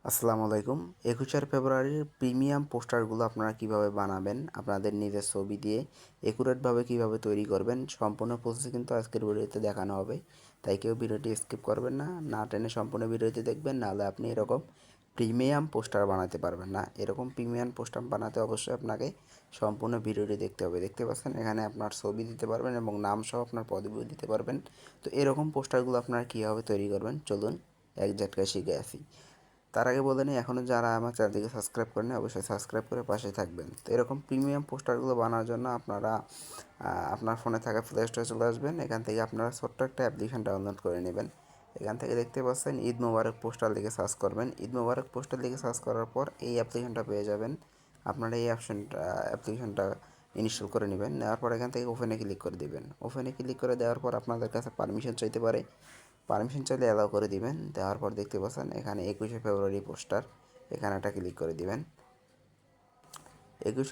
আসসালামু আলাইকুম। ২১ ফেব্রুয়ারির প্রিমিয়াম পোস্টারগুলো আপনারা কিভাবে বানাবেন, আপনাদের নিজের ছবি দিয়ে একুরেটভাবে কিভাবে তৈরি করবেন, সম্পূর্ণ প্রসেস কিন্তু আজকের ভিডিওতে দেখানো হবে। তাই কেউ ভিডিওটি স্কিপ করবেন না, না টেনে সম্পূর্ণ ভিডিওটি দেখবেন, নাহলে আপনি এরকম প্রিমিয়াম পোস্টার বানাতে পারবেন না। এরকম প্রিমিয়াম পোস্টার বানাতে অবশ্যই আপনাকে সম্পূর্ণ ভিডিওটি দেখতে হবে। দেখতে পাচ্ছেন এখানে আপনার ছবি দিতে পারবেন এবং নাম সহ আপনার পদবিও দিতে পারবেন। তো এরকম পোস্টারগুলো আপনারা কীভাবে তৈরি করবেন চলুন এক ঝটকায় শিখে আসি। তার আগে বলে নিই, এখনও যারা আমার চ্যানেলটিকে সাবস্ক্রাইব করেনি অবশ্যই সাবস্ক্রাইব করে পাশে থাকবেন। তো এরকম প্রিমিয়াম পোস্টারগুলো বানানোর জন্য আপনারা আপনার ফোনে থাকা প্লে স্টোরে চলে আসবেন। এখান থেকে আপনারা ছোট্ট একটা অ্যাপ্লিকেশন ডাউনলোড করে নেবেন। এখান থেকে দেখতে পাচ্ছেন ঈদ মোবারক পোস্টার লিখে সার্চ করবেন। ঈদ মোবারক পোস্টার লিখে সার্চ করার পর এই অ্যাপ্লিকেশনটা পেয়ে যাবেন। আপনারা এই অ্যাপ্লিকেশনটা ইনস্টল করে নেবেন। নেওয়ার পর এখান থেকে ওপেনে ক্লিক করে দেবেন। ওপেনে ক্লিক করে দেওয়ার পর আপনাদের কাছে পারমিশন চাইতে পারে। পারমিশন চাইলে অ্যালাউ করে দিবেন। দেওয়ার পর দেখতে পাচ্ছেন এখানে ২১ ফেব্রুয়ারি পোস্টার, এখানে একটা ক্লিক করে দিবেন। ২১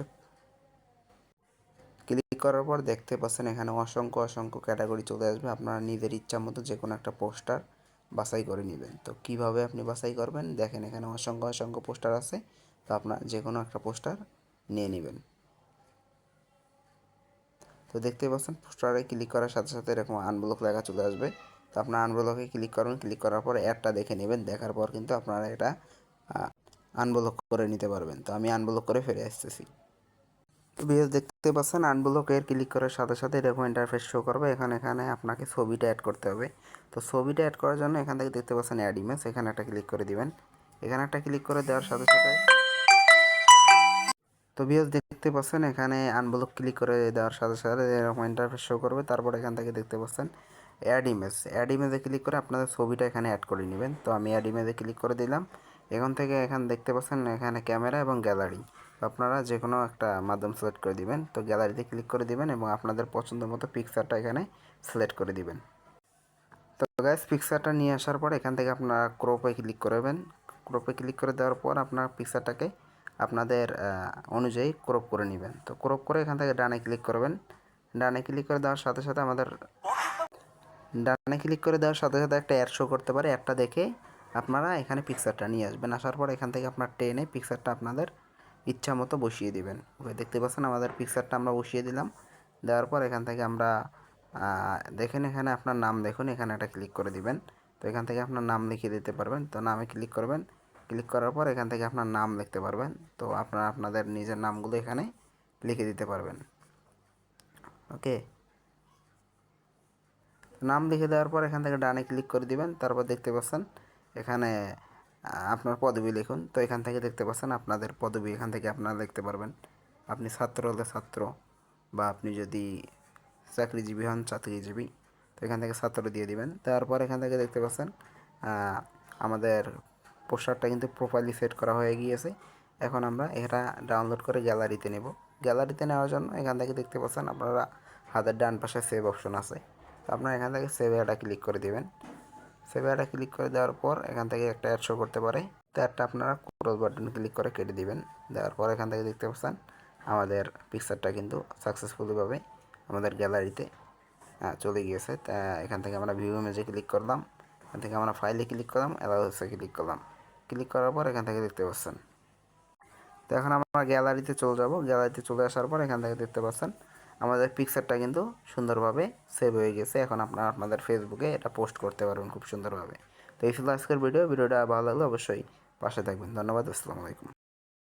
ক্লিক করার পর দেখতে পাচ্ছেন এখানে অসংখ্য অসংখ্য ক্যাটাগরি চলে আসবে। আপনারা নিজের ইচ্ছা মতো যে কোনো একটা পোস্টার বাছাই করে নেবেন। তো কিভাবে আপনি বাছাই করবেন দেখেন, এখানে অসংখ্য অসংখ্য পোস্টার আছে। তো আপনার যে কোনো একটা পোস্টার নিয়ে নেবেন। তো দেখতে পাচ্ছেন পোস্টারে ক্লিক করার সাথে সাথে এরকম আনব্লক লেখা চলে আসবে। তো আপনার আনব্লকে ক্লিক করুন। ক্লিক করার পর অ্যাডটা দেখে নেবেন। দেখার পর কিন্তু আপনারা এটা আনব্লক করে নিতে পারবেন। তো আমি আনব্লক করে ফিরে আসতেছি। তো ভিডিও দেখতে পাচ্ছেন আনব্লকের ক্লিক করার সাথে সাথে এরকম ইন্টারফেস শো করবে। এখানে আপনাকে ছবিটা অ্যাড করতে হবে। তো ছবিটা অ্যাড করার জন্য এখান থেকে দেখতে পাচ্ছেন অ্যাড ইমেজ, এখানে একটা ক্লিক করে দিবেন। এখানে একটা ক্লিক করে দেওয়ার সাথে সাথে তো ভিউয়ার্স দেখতে পাচ্ছেন এখানে আনব্লক ক্লিক করে দেওয়ার সাথে সাথে এরকম ইন্টারফেস শো করবে। তারপর এখান থেকে দেখতে পাচ্ছেন অ্যাড ইমেজে ক্লিক করে আপনাদের ছবিটা এখানে অ্যাড করে নেবেন। তো আমি অ্যাড ইমেজে ক্লিক করে দিলাম। এখানে দেখতে পাচ্ছেন এখানে ক্যামেরা এবং গ্যালারি। তো আপনারা যে কোনো একটা মাধ্যম সিলেক্ট করে দিবেন। তো গ্যালারিতে ক্লিক করে দিবেন এবং আপনাদের পছন্দ মতো পিকচারটা এখানে সিলেক্ট করে দিবেন। তো গাইস পিকচারটা নিয়ে আসার পর এখান থেকে আপনারা ক্রপে ক্লিক করবেন। ক্রপে ক্লিক করে দেওয়ার পর আপনার পিকচারটাকে আপনাদের অনুযায়ী ক্রপ করে নেবেন। তো ক্রপ করে এখান থেকে ডানে ক্লিক করবেন। ডানে ক্লিক করে দেওয়ার সাথে সাথে একটা অ্যাড শো করতে পারে। অ্যাডটা দেখে আপনারা এখানে পিকচারটা নিয়ে আসবেন। আসার পর এখান থেকে আপনার টেনে পিকচারটা আপনাদের ইচ্ছা মতো বসিয়ে দিবেন। ওকে, দেখতে পাচ্ছেন আমাদের পিকচারটা আমরা বসিয়ে দিলাম। দেওয়ার পর এখান থেকে আমরা দেখেন এখানে আপনার নাম দেখুন, এখানে একটা ক্লিক করে দিবেন। তো এখান থেকে আপনার নাম লিখে দিতে পারবেন। তো নামে ক্লিক করবেন। ক্লিক করার পর এখান থেকে আপনার নাম লিখতে পারবেন। তো আপনারা আপনাদের নিজের নামগুলো এখানে লিখে দিতে পারবেন। ওকে, নাম লিখে দেওয়ার পর এখান থেকে ডানে ক্লিক করে দিবেন। তারপর দেখতে পাচ্ছেন এখানে আপনার পদবি লিখুন। তো এখান থেকে দেখতে পাচ্ছেন আপনাদের পদবি এখান থেকে আপনারা লিখতে পারবেন। আপনি ছাত্র হলে ছাত্র, বা আপনি যদি চাকরিজীবী হন চাকরিজীবী, তো এখান থেকে ছাত্র দিয়ে দিবেন। তারপর এখান থেকে দেখতে পাচ্ছেন আমাদের পোস্টারটা কিন্তু প্রোফাইলি সেট করা হয়ে গিয়েছে। এখন আমরা এটা ডাউনলোড করে গ্যালারিতে নেব। গ্যালারিতে নেওয়ার জন্য এখান থেকে দেখতে পাচ্ছেন আপনারা হাতের ডান পাশে সেভ অপশন আছে। তো আপনারা এখান থেকে সেভ অ্যাডা ক্লিক করে দেবেন। সেভ অ্যাডা ক্লিক করে দেওয়ার পর এখান থেকে একটা অ্যাড শো করতে পারে। তো অ্যাডটা আপনারা ক্লোজ বাটন ক্লিক করে কেটে দিবেন। দেওয়ার পর এখান থেকে দেখতে পাচ্ছেন আমাদের পিকচারটা কিন্তু সাকসেসফুলিভাবে আমাদের গ্যালারিতে চলে গিয়েছে। তা এখান থেকে আমরা ভিউ ইমেজে ক্লিক করলাম। এখান থেকে আমরা ফাইলে ক্লিক করলাম, অ্যালাউসে ক্লিক করলাম। ক্লিক করার পর এখান থেকে দেখতে পাচ্ছেন। তো এখন আমরা গ্যালারিতে চলে যাব। গ্যালারিতে চলে আসার পর এখান থেকে দেখতে পাচ্ছেন আমাদের পিকচারটা কিন্তু সুন্দরভাবে সেভ হয়ে গেছে। এখন আপনারা আপনাদের ফেসবুকে এটা পোস্ট করতে পারবেন খুব সুন্দরভাবে। তো এই ছিল আজকের ভিডিওটা ভালো লাগলে অবশ্যই পাশে থাকবেন। ধন্যবাদ। আসসালামু আলাইকুম।